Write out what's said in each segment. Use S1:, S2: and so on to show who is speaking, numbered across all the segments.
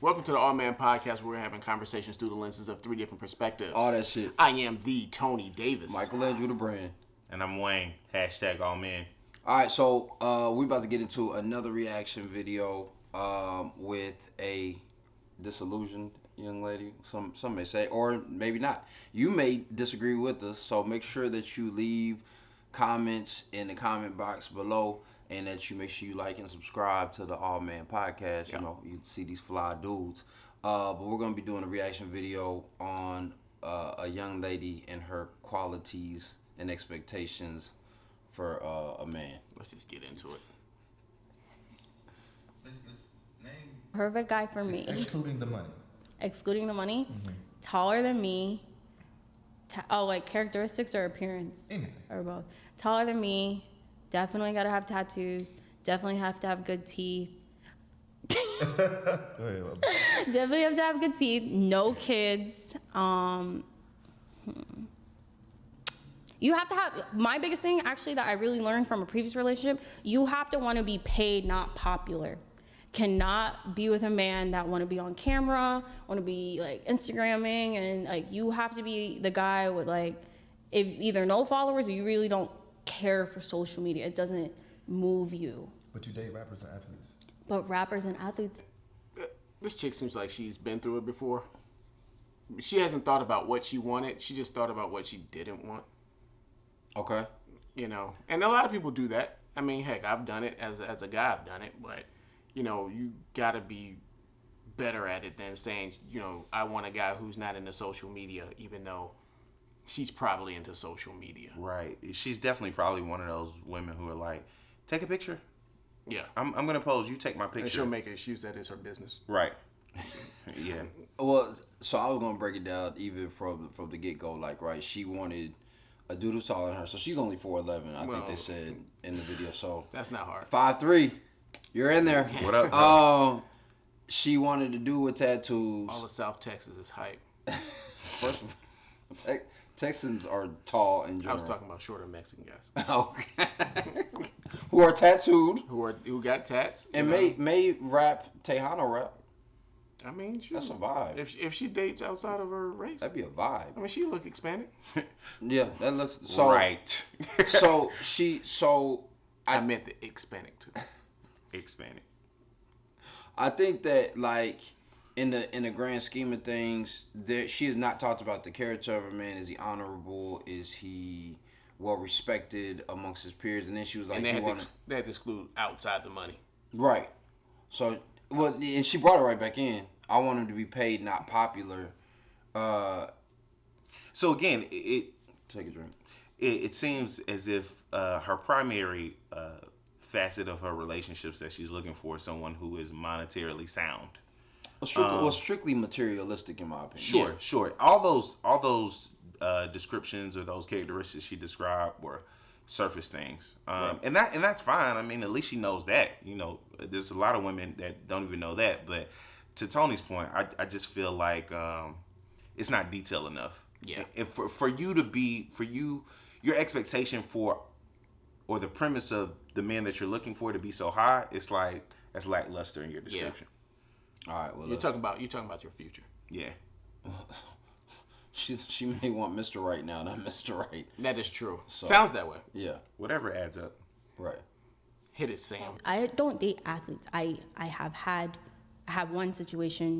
S1: Welcome to the Aweman Podcast, where we're having conversations through the lenses of three different perspectives.
S2: All that shit.
S1: I am the Tony Davis.
S2: Michael Andrew the brand.
S3: And I'm Wayne. Hashtag Aweman.
S2: All right, so we about to get into another reaction video with a disillusioned young lady. Some may say, or maybe not. You may disagree with us, so make sure that you leave comments in the comment box below, and that you make sure you like and subscribe to the Aweman Podcast. Yep. You know, you see these fly dudes. But we're gonna be doing a reaction video on a young lady and her qualities and expectations for a man.
S1: Let's just get into it.
S4: Perfect guy for me.
S5: Excluding the money.
S4: Excluding the money.
S5: Mm-hmm.
S4: Taller than me. Like characteristics or appearance?
S5: Anything.
S4: Or both. Taller than me. Definitely got to have tattoos. Definitely have to have good teeth. Definitely have to have good teeth. No kids. You have to have, my biggest thing actually that I really learned from a previous relationship, you have to want to be paid, not popular. Cannot be with a man that want to be on camera, want to be like Instagramming, and like you have to be the guy with like, if either no followers or you really don't care for social media. It doesn't move you.
S5: But you date rappers and athletes.
S4: But rappers and athletes.
S1: This chick seems like she's been through it before. She hasn't thought about what she wanted. She just thought about what she didn't want.
S2: Okay.
S1: You know, and a lot of people do that. I mean, heck, I've done it as a guy. I've done it, but you know, you gotta be better at it than saying, you know, I want a guy who's not into social media, even though she's probably into social media.
S3: Right. She's definitely probably one of those women who are like, take a picture.
S1: Yeah.
S3: I'm going to pose. You take my picture.
S1: And she'll make excuse that is her business.
S3: Right. Yeah.
S2: Well, so I was gonna break it down even from the get go. Like, right, she wanted a dude who's taller than her, so she's only 4'11". I think they said in the video. So
S1: that's not hard.
S2: 5'3". You're in there.
S3: What up, bro?
S2: She wanted to do with tattoos.
S1: All of South Texas is hype.
S2: First of all, Texans are tall in general.
S1: I was talking about shorter Mexican guys.
S2: Okay. Who are tattooed.
S1: Who got tats.
S2: And may rap Tejano rap.
S1: I mean, shoot.
S2: That's a vibe.
S1: If she dates outside of her race,
S2: That'd be a vibe.
S1: I mean, she look Hispanic.
S2: Yeah, that looks so.
S3: Right.
S1: I meant the Hispanic too.
S3: Hispanic.
S2: I think that like in the grand scheme of things, she has not talked about the character of a man. Is he honorable? Is he well respected amongst his peers? And then she was like,
S1: and they had to exclude outside the money.
S2: Right. So, well, and she brought it right back in. I want him to be paid, not popular.
S3: So again, it
S2: take a drink.
S3: It seems as if her primary facet of her relationships that she's looking for is someone who is monetarily sound.
S2: Strictly materialistic, in my opinion.
S3: Sure. All those descriptions or those characteristics she described were surface things, right. and that's fine. I mean, at least she knows that. You know, there's a lot of women that don't even know that. But to Tony's point, I just feel like it's not detailed enough.
S1: Yeah.
S3: And your expectation for, or the premise of the man that you're looking for to be so high, it's like that's lackluster in your description.
S1: Yeah.
S2: All right. Well,
S1: you're talking about your future.
S3: Yeah.
S2: She may want Mr. Right now, not Mr. Right.
S1: That is true. So, sounds that way.
S2: Yeah.
S3: Whatever adds up.
S2: Right.
S1: Hit it, Sam.
S4: I don't date athletes. I have one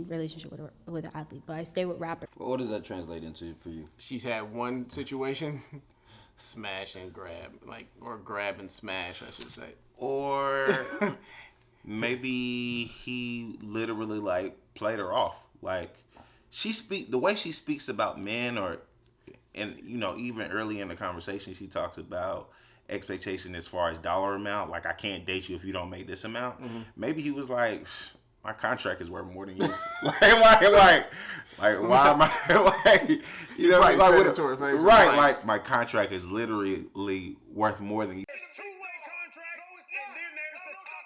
S4: relationship with an athlete, but I stay with rappers.
S2: What does that translate into for you?
S1: She's had one situation, smash and grab, or grab and smash, I should say.
S3: Or maybe he literally played her off. The way she speaks about men, and you know, even early in the conversation, she talks about expectation as far as dollar amount. Like, I can't date you if you don't make this amount. Mm-hmm. Maybe he was like, my contract is worth more than you. why am I you know, right? My contract is literally worth more than you.
S6: There's two-way contracts, and then there's the top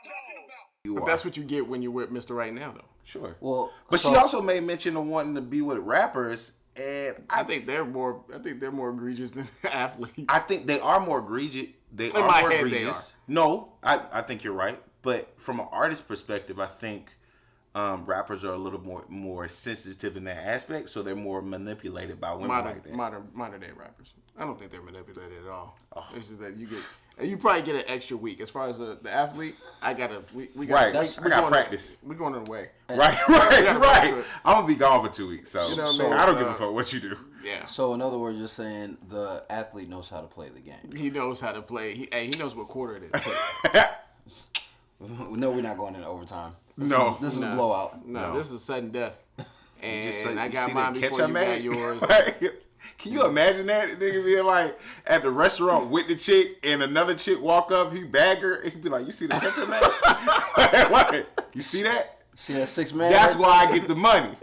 S6: dog.
S1: But that's what you get when you're with Mr. Right Now, though.
S3: Sure.
S2: Well,
S3: but she also made mention of wanting to be with rappers, and
S1: I think they're more egregious than athletes.
S3: I think they are more egregious. They
S1: in
S3: are
S1: my
S3: more
S1: head,
S3: egregious.
S1: they are.
S3: No, I think you're right. But from an artist perspective, I think rappers are a little more sensitive in that aspect, so they're more manipulated by women like that.
S1: Modern day rappers. I don't think they're manipulated at all. Oh. It's just that you probably get an extra week. As far as the athlete, we got
S3: practice.
S1: We're going away.
S3: Right. I'm gonna be gone for 2 weeks, so,
S1: you know what
S3: I don't give a fuck what you do.
S1: Yeah.
S2: So in other words, you're saying the athlete knows how to play the game.
S1: He knows how to play. He knows what quarter it is.
S2: No, we're not going into overtime. This is a blowout.
S1: No, this is sudden death. And I
S3: you
S1: got
S3: see
S1: mine
S3: that
S1: before
S3: ketchup
S1: you
S3: man?
S1: got yours.
S3: Can you imagine that nigga being like at the restaurant with the chick and another chick walk up, he bag her, and he be like, "You see the ketchup man? What? You see that?
S2: See that 6 man?
S3: That's why I get the money.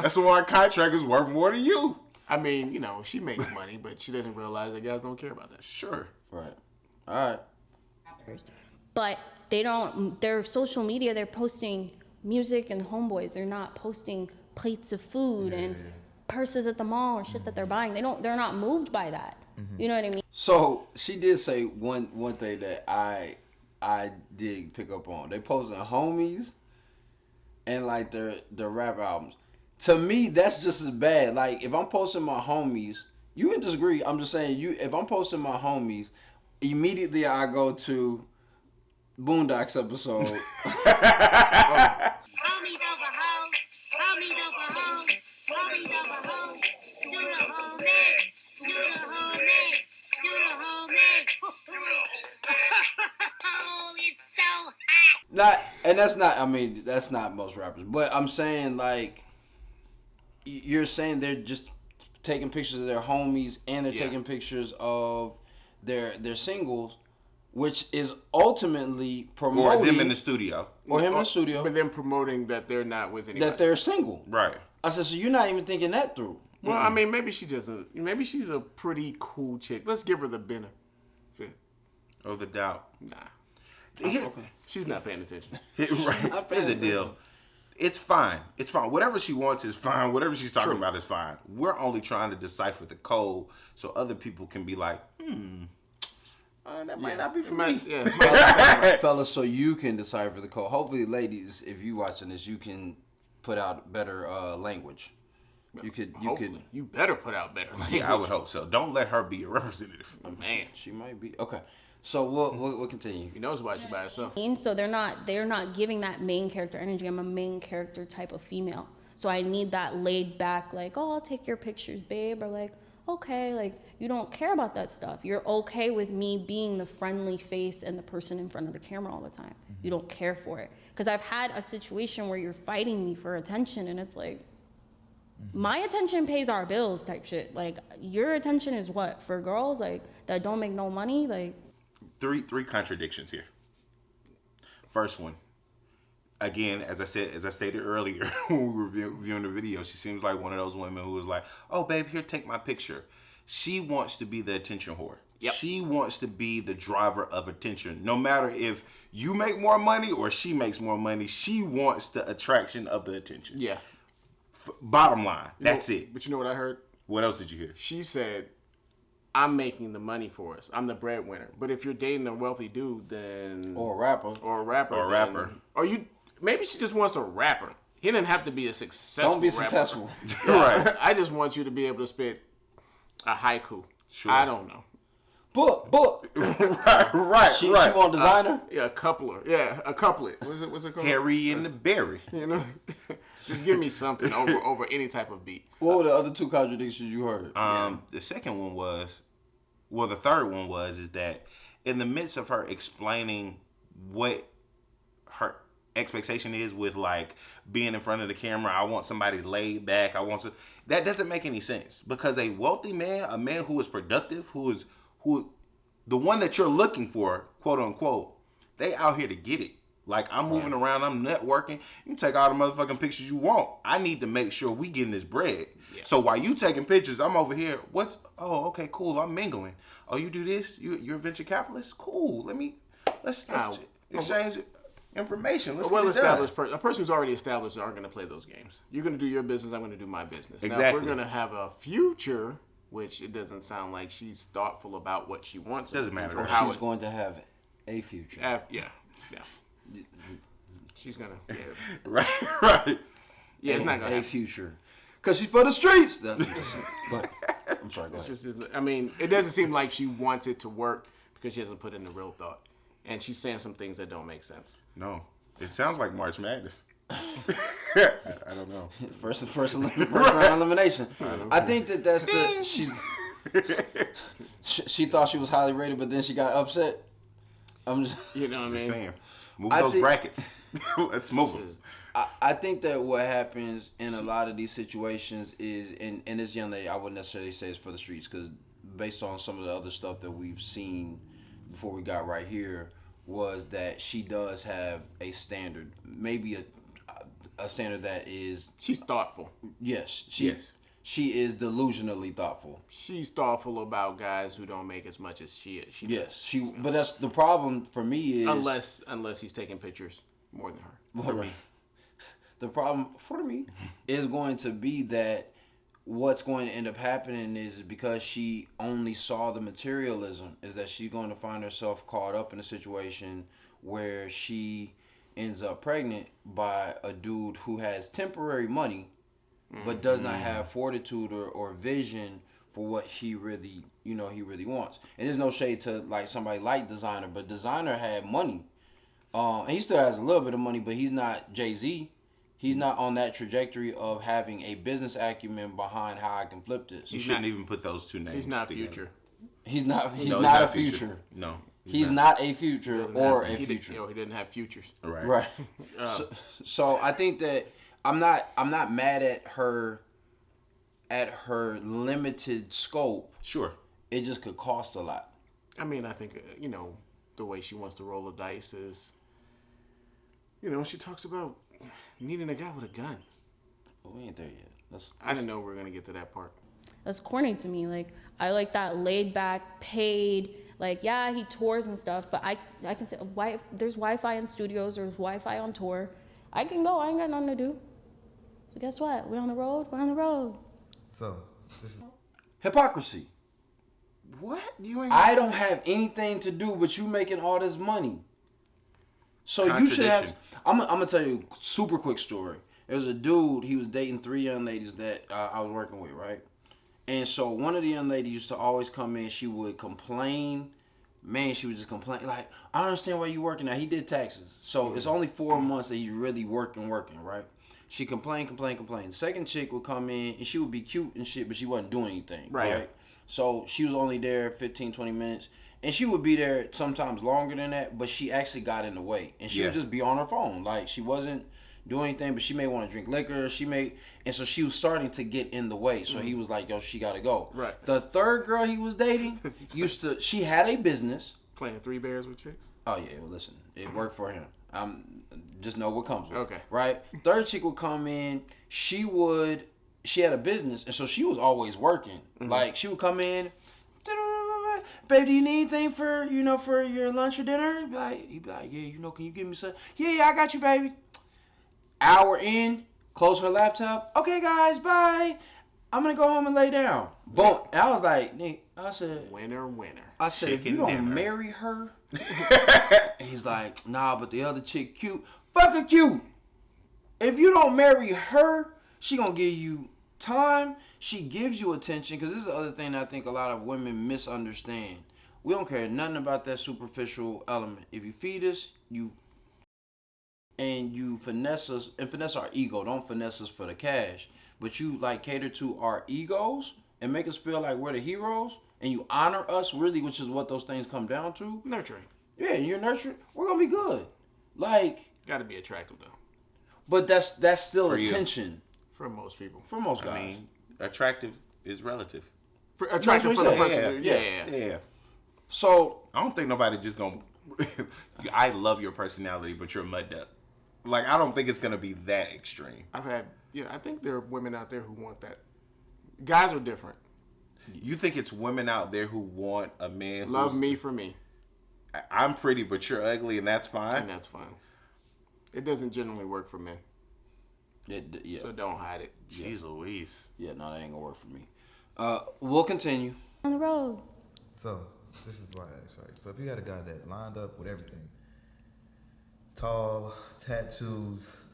S3: That's why our contract is worth more than you."
S1: I mean, she makes money, but she doesn't realize that guys don't care about that.
S3: Sure.
S2: Right. All right.
S4: But they don't. Their social media, they're posting music and homeboys. They're not posting plates of food and purses at the mall or shit that they're buying. They're not moved by that. You know what I mean?
S2: So she did say one thing that I did pick up on. They posting homies and like their rap albums. To me, that's just as bad. Like if I'm posting my homies, you can disagree. I'm just saying if I'm posting my homies, immediately I go to Boondocks episode.
S6: Homies over hoes, homies over hoes, homies over hoes. Do the homie, do the homie, do the homie. Oh, it's so hot.
S2: That's not most rappers. But I'm saying like, you're saying they're just taking pictures of their homies and they're taking pictures of their singles, which is ultimately promoting...
S3: Or them in the studio.
S2: Or him in the studio.
S1: But then promoting that they're not with anybody.
S2: That they're single.
S3: Right.
S2: I said, so you're not even thinking that through.
S1: Well, I mean, maybe maybe she's a pretty cool chick. Let's give her the benefit.
S3: Of the doubt.
S1: Nah.
S2: Okay.
S1: She's not paying attention.
S3: Right. Here's the deal. It's fine. It's fine. Whatever she wants is fine. Whatever she's talking about is fine. We're only trying to decipher the code so other people can be like, that might not be for me.
S2: Fellas, so you can decipher the code. Hopefully, ladies, if you watching this, you can put out better language. You
S1: better put out better language.
S3: Yeah, I would hope so. Don't let her be your representative.
S1: Man,
S2: she might be. Okay. So we'll continue.
S1: He knows why she by herself.
S4: So they're not giving that main character energy. I'm a main character type of female. So I need that laid back, like, oh, I'll take your pictures, babe, or like, okay, like, you don't care about that stuff. You're okay with me being the friendly face and the person in front of the camera all the time. You don't care for it. Because I've had a situation where you're fighting me for attention, and it's like, my attention pays our bills type shit. Like, your attention is what? For girls, like, that don't make no money? Like,
S3: Three contradictions here. First one. Again, as I stated earlier when we were viewing the video, she seems like one of those women who was like, "Oh, babe, here, take my picture." She wants to be the attention whore. Yep. She wants to be the driver of attention. No matter if you make more money or she makes more money, she wants the attraction of the attention.
S1: Yeah.
S3: Bottom line, that's it.
S1: But you know what I heard?
S3: What else did you hear?
S1: She said, I'm making the money for us. I'm the breadwinner. But if you're dating a wealthy dude, then...
S2: Or a rapper.
S1: Or maybe she just wants a rapper. He didn't have to be a successful
S2: Don't be
S1: rapper.
S2: successful.
S3: Right.
S1: I just want you to be able to spit a haiku.
S3: Sure.
S1: I don't know.
S2: Book.
S3: right.
S2: She want designer?
S1: Yeah, a coupler. Yeah, a couplet. What's it called?
S3: Harry and the Berry.
S1: You know? Just give me something over any type of beat.
S2: What were the other two contradictions you heard?
S3: The second one was, the third one is that in the midst of her explaining what her expectation is with like being in front of the camera, I want somebody laid back. That doesn't make any sense, because a wealthy man, a man who is productive, who the one that you're looking for, quote unquote, they out here to get it. Like, I'm moving around, I'm networking. You can take all the motherfucking pictures you want. I need to make sure we getting this bread. Yeah. So while you taking pictures, I'm over here. Oh, okay, cool. I'm mingling. Oh, you do this? You're a venture capitalist? Cool. Let's exchange information. Let's get it done.
S1: A person who's already established aren't going to play those games. You're going to do your business. I'm going to do my business.
S3: Exactly.
S1: Now, if we're going to have a future, which it doesn't sound like she's thoughtful about what she wants.
S3: Doesn't matter.
S2: She's going to have a future.
S1: Yeah. she's gonna. Yeah,
S3: right.
S1: yeah it's not gonna
S2: A
S1: happen.
S2: future. Because she's for the streets. That's what they say. But I'm sorry, go
S1: It's
S2: ahead.
S1: just, I mean, it doesn't seem like she wants it to work because she hasn't put in the real thought, and she's saying some things that don't make sense.
S3: No, it sounds like March Madness. I don't know.
S2: First round elimination. I think that's the she thought she was highly rated, but then she got upset. I'm just
S1: You know what I
S3: Just
S1: mean?
S3: saying. Move
S2: I
S3: those
S2: think-
S3: brackets. Let's move them.
S2: I think that what happens in a lot of these situations is, and this young lady, I wouldn't necessarily say it's for the streets, because based on some of the other stuff that we've seen before we got right here, was that she does have a standard, maybe a standard that is,
S1: She's thoughtful.
S2: yes,
S3: Yes.
S2: she is delusionally thoughtful.
S1: She's thoughtful about guys who don't make as much as she is. She
S2: Yes,
S1: does.
S2: but that's the problem for me is
S1: unless he's taking pictures more than her.
S2: For me. The problem for me is going to be that what's going to end up happening is because she only saw the materialism, is that she's going to find herself caught up in a situation where she ends up pregnant by a dude who has temporary money but does not have fortitude or vision for what he really wants. And there's no shade to like somebody like Designer, but Designer had money. And he still has a little bit of money, but he's not Jay-Z. He's not on that trajectory of having a business acumen behind how I can flip this.
S3: You shouldn't even put those two names
S1: He's not
S3: together.
S1: Future.
S2: He's not. He's
S3: No,
S2: not a future.
S3: No.
S2: He's not a future
S1: Doesn't
S2: or
S1: have-
S2: a
S1: he did-
S2: future.
S1: he didn't have futures.
S3: Right.
S2: Right. So I think that I'm not mad at her limited scope.
S3: Sure.
S2: It just could cost a lot.
S1: I mean, I think the way she wants to roll the dice is, she talks about needing a guy with a gun.
S2: But we ain't there yet.
S1: I didn't know we were gonna get to that part.
S4: That's corny to me. Like, I like that laid back, paid. Like, yeah, he tours and stuff, but I can say there's Wi-Fi in studios, there's Wi-Fi on tour. I can go. I ain't got nothing to do. So guess what? We're on the road. We're on the road.
S5: So, this is
S2: Hypocrisy.
S1: What? You ain't.
S2: I don't have anything to do with you making all this money. So you should have.
S3: Contradiction.
S2: I'm gonna tell you a super quick story. There's a dude. He was dating 3 young ladies that I was working with, right? And so one of the young ladies used to always come in. She would complain. Man, she would just complain. Like, I don't understand why you working now. He did taxes. So it's only 4 months that he's really working, right? She complained. Second chick would come in, and she would be cute and shit, but she wasn't doing anything.
S1: Right.
S2: So she was only there 15, 20 minutes. And she would be there sometimes longer than that, but she actually got in the way. And she would just be on her phone. Like, she wasn't doing anything, but she may want to drink liquor. And so she was starting to get in the way. So he was like, yo, she got to go.
S1: Right.
S2: The third girl he was dating she had a business.
S1: Playing 3 bears with chicks.
S2: Oh, yeah, well, listen, it worked for him. Just know what comes with it.
S1: Okay.
S2: Right? Third chick would come in. She had a business, and so she was always working. Like, she would come in, babe, do you need anything for your lunch or dinner? He'd be like, yeah, can you give me some? Yeah, I got you, baby. Hour in, close her laptop. Okay, guys, bye. I'm gonna go home and lay down. Boom. And I was like, Nick, I said,
S1: Winner.
S2: if you
S3: Chicken
S2: don't
S3: dinner.
S2: marry her, and he's like, nah, but the other chick cute. Fuck her cute. If you don't marry her, she gonna give you time. She gives you attention, because this is the other thing that I think a lot of women misunderstand. We don't care nothing about that superficial element. If you feed us, you finesse us, and finesse our ego. Don't finesse us for the cash. But you like cater to our egos and make us feel like we're the heroes, and you honor us really, which is what those things come down to.
S1: Nurturing.
S2: Yeah, and you're nurtured. We're gonna be good. Like,
S1: Got to be attractive though.
S2: but that's still
S3: For you.
S2: attention
S1: For most people.
S2: for most guys.
S3: I mean, attractive is relative.
S1: Attractive for the
S2: what he
S1: person.
S2: said.
S1: Yeah.
S2: So
S3: I don't think nobody just gonna. I love your personality, but you're mud up. Like, I don't think it's gonna be that extreme.
S1: I think there are women out there who want that. Guys are different.
S3: You think it's women out there who want a man?
S1: Love
S3: who's-
S1: me for me,
S3: I'm pretty, but you're ugly, and that's fine.
S1: and that's fine. It doesn't generally work for men,
S2: yeah,
S1: so don't hide it.
S3: Jeez Louise.
S2: yeah, no, that ain't gonna work for me. We'll continue.
S4: On the road.
S5: so. This is why I asked, right? So if you had a guy that lined up with everything, tall, tattoos,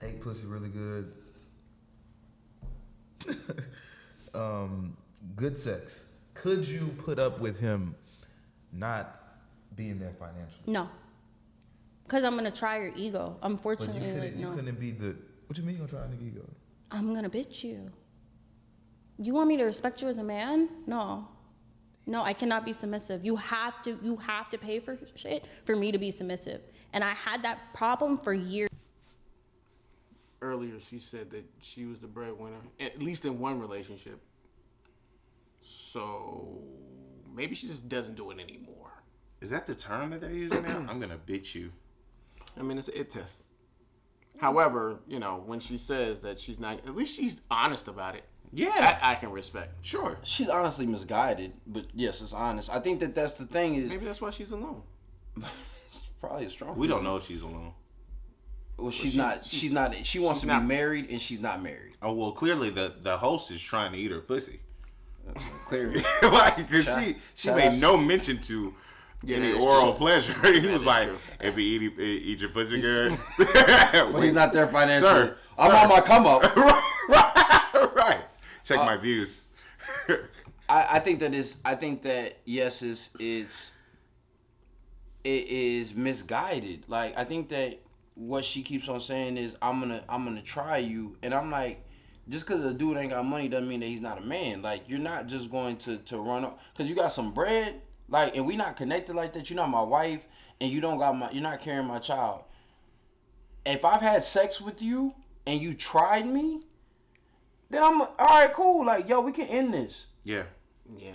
S5: ate pussy really good. Good sex. Could you put up with him not being there financially?
S4: No. Because I'm going to try your ego.
S5: But
S4: Unfortunately,
S5: you
S4: no.
S5: couldn't be the. What you mean you gonna try a nigga ego?
S4: I'm going to bitch you. You want me to respect you as a man? No. No, I cannot be submissive. You have to pay for shit for me to be submissive. And I had that problem for years.
S1: Earlier, she said that she was the breadwinner, at least in one relationship. So maybe she just doesn't do it anymore.
S3: Is that the term that they're using now? I'm gonna bitch you.
S1: I mean, it's an it test. However, you know, when she says that she's not, at least she's honest about it.
S3: Yeah,
S1: I can respect.
S3: sure.
S2: She's honestly misguided, but yes, it's honest. I think that's the thing is
S1: Maybe that's why she's alone.
S2: probably a strong.
S3: We don't know if she's alone.
S2: Well, she's not. She wants to be married, and she's not married.
S3: Oh well, clearly the host is trying to eat her pussy.
S2: Clearly,
S3: Like, because she made no mention to any oral pleasure. He was like,
S1: true.
S3: if he eat your pussy good,
S2: but he's not there financially.
S3: Sir,
S2: I'm on my come up.
S3: right. Check my views.
S2: I think that yes, it is misguided. Like, I think that what she keeps on saying is I'm gonna try you, and I'm like, just because a dude ain't got money doesn't mean that he's not a man. Like, you're not just going to run up because you got some bread, like, and we not connected like that. You're not my wife, and you're not carrying my child. If I've had sex with you and you tried me, then I'm all right, cool. Like, yo, we can end this.
S3: Yeah,
S1: Yeah.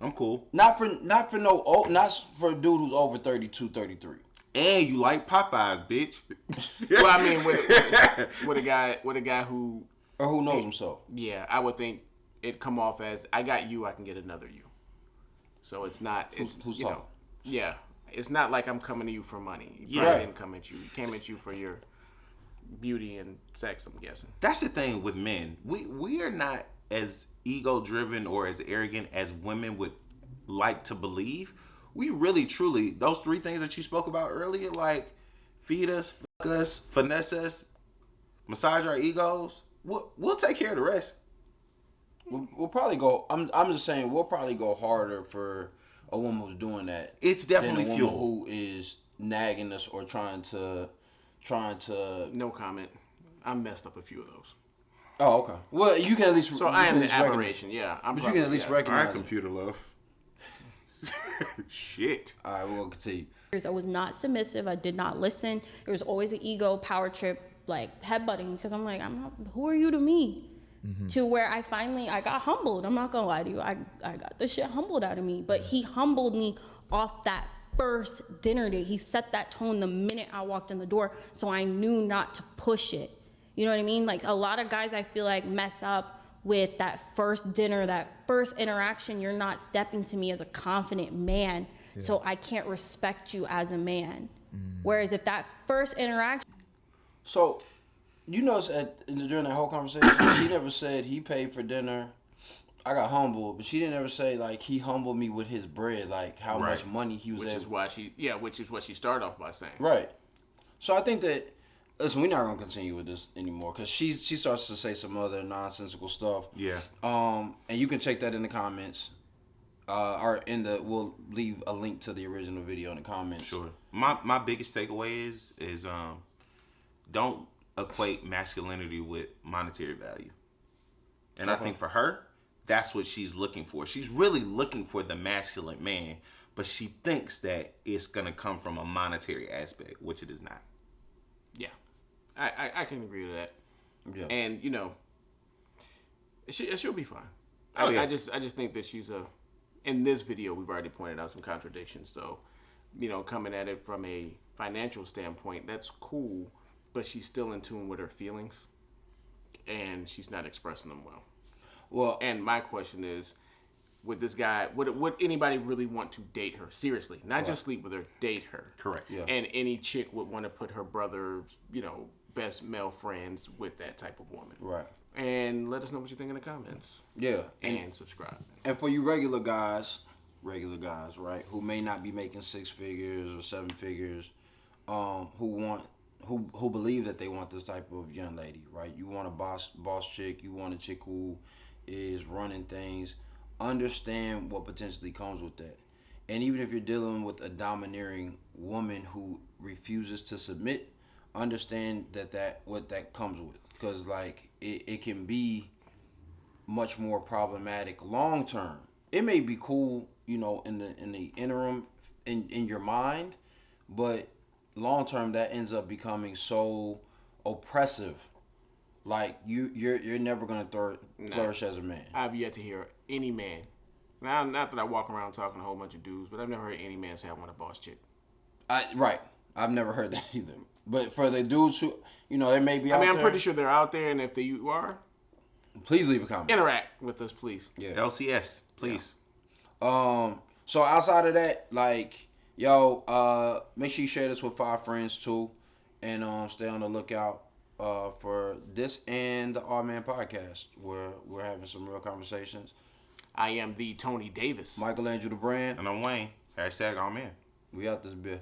S3: I'm cool.
S2: Not for a dude who's over 32, 33.
S3: And you like Popeyes, bitch.
S1: Well, I mean, with a guy who,
S2: Or who knows himself.
S1: yeah, I would think it come off as I got you, I can get another you. So it's not. It's
S2: Who's
S1: you
S2: talking?
S1: know, yeah. It's not like I'm coming to you for money. You
S3: Yeah.
S1: probably didn't come at you. He came at you for your beauty and sex, I'm guessing.
S3: That's the thing with men. We are not as ego driven or as arrogant as women would like to believe. We really, truly, those three things that you spoke about earlier, like feed us, fuck us, finesse us, massage our egos, we'll take care of the rest.
S2: We'll probably go. I'm just saying we'll probably go harder for a woman who's doing that.
S3: It's definitely
S2: than a
S3: fuel.
S2: woman who is nagging us or trying to.
S1: No comment. I messed up a few of those.
S2: Oh, okay. Well, you can at least.
S1: So I am the aberration. Yeah, I'm.
S2: But you can at least
S3: All
S2: recognize.
S3: right, computer love. Shit.
S2: All right, we'll continue.
S4: I was not submissive. I did not listen. There was always an ego power trip, like headbutting, because I'm like, I'm not. Who are you to me? To where I got humbled. I'm not gonna lie to you. I got the shit humbled out of me. But he humbled me off that first dinner date. He set that tone the minute I walked in the door, so I knew not to push it. You know what I mean? Like, a lot of guys I feel like mess up with that first dinner, that first interaction. You're not stepping to me as a confident man, so I can't respect you as a man. Whereas if that first interaction.
S2: So, you notice during that whole conversation, she never said he paid for dinner. I got humbled, but she didn't ever say like he humbled me with his bread, like how
S3: Right.
S2: much money he was.
S1: Which is what she started off by saying.
S2: Right. So I think that, listen, we're not gonna continue with this anymore because she starts to say some other nonsensical stuff.
S3: Yeah.
S2: And you can check that in the comments. We'll leave a link to the original video in the comments.
S3: Sure. My biggest takeaway is don't equate masculinity with monetary value. And I think for her, that's what she's looking for. She's really looking for the masculine man, but she thinks that it's gonna come from a monetary aspect, which it is not.
S1: Yeah, I can agree with that.
S2: Yeah.
S1: And you know, she'll be fine.
S3: Oh, yeah.
S1: I just think that she's in this video we've already pointed out some contradictions. So, you know, coming at it from a financial standpoint, that's cool, but she's still in tune with her feelings, and she's not expressing them well.
S2: Well,
S1: And my question is, would this guy, would anybody really want to date her? Seriously, not just sleep with her, date her.
S3: Correct.
S2: Yeah.
S1: And any chick would want to put her brother's, you know, best male friends with that type of woman.
S2: right.
S1: And let us know what you think in the comments.
S2: Yeah.
S1: And subscribe.
S2: And for you regular guys, right, who may not be making 6 figures or 7 figures, who believe that they want this type of young lady, right? You want a boss chick, you want a chick who is running things. Understand what potentially comes with that. And even if you're dealing with a domineering woman who refuses to submit, understand that what that comes with, because like it can be much more problematic long term. It may be cool, in the interim in your mind, but long term that ends up becoming so oppressive. Like you're never gonna flourish as a man.
S1: I've yet to hear any man. Now, not that I walk around talking to a whole bunch of dudes, but I've never heard any man say I want a boss chick.
S2: Right. I've never heard that either. But for the dudes who, they may be out there.
S1: I'm pretty sure they're out there, and if you are,
S2: please leave a comment.
S1: Interact with us, please.
S3: Yeah. LCS, please.
S2: Yeah. So outside of that, like, yo, make sure you share this with 5 friends too, and stay on the lookout for this and the Aweman Podcast, where we're having some real conversations.
S1: I am the Tony Davis.
S2: Michael Angel the brand.
S3: And I'm Wayne. #Aweman.
S2: We out this bit.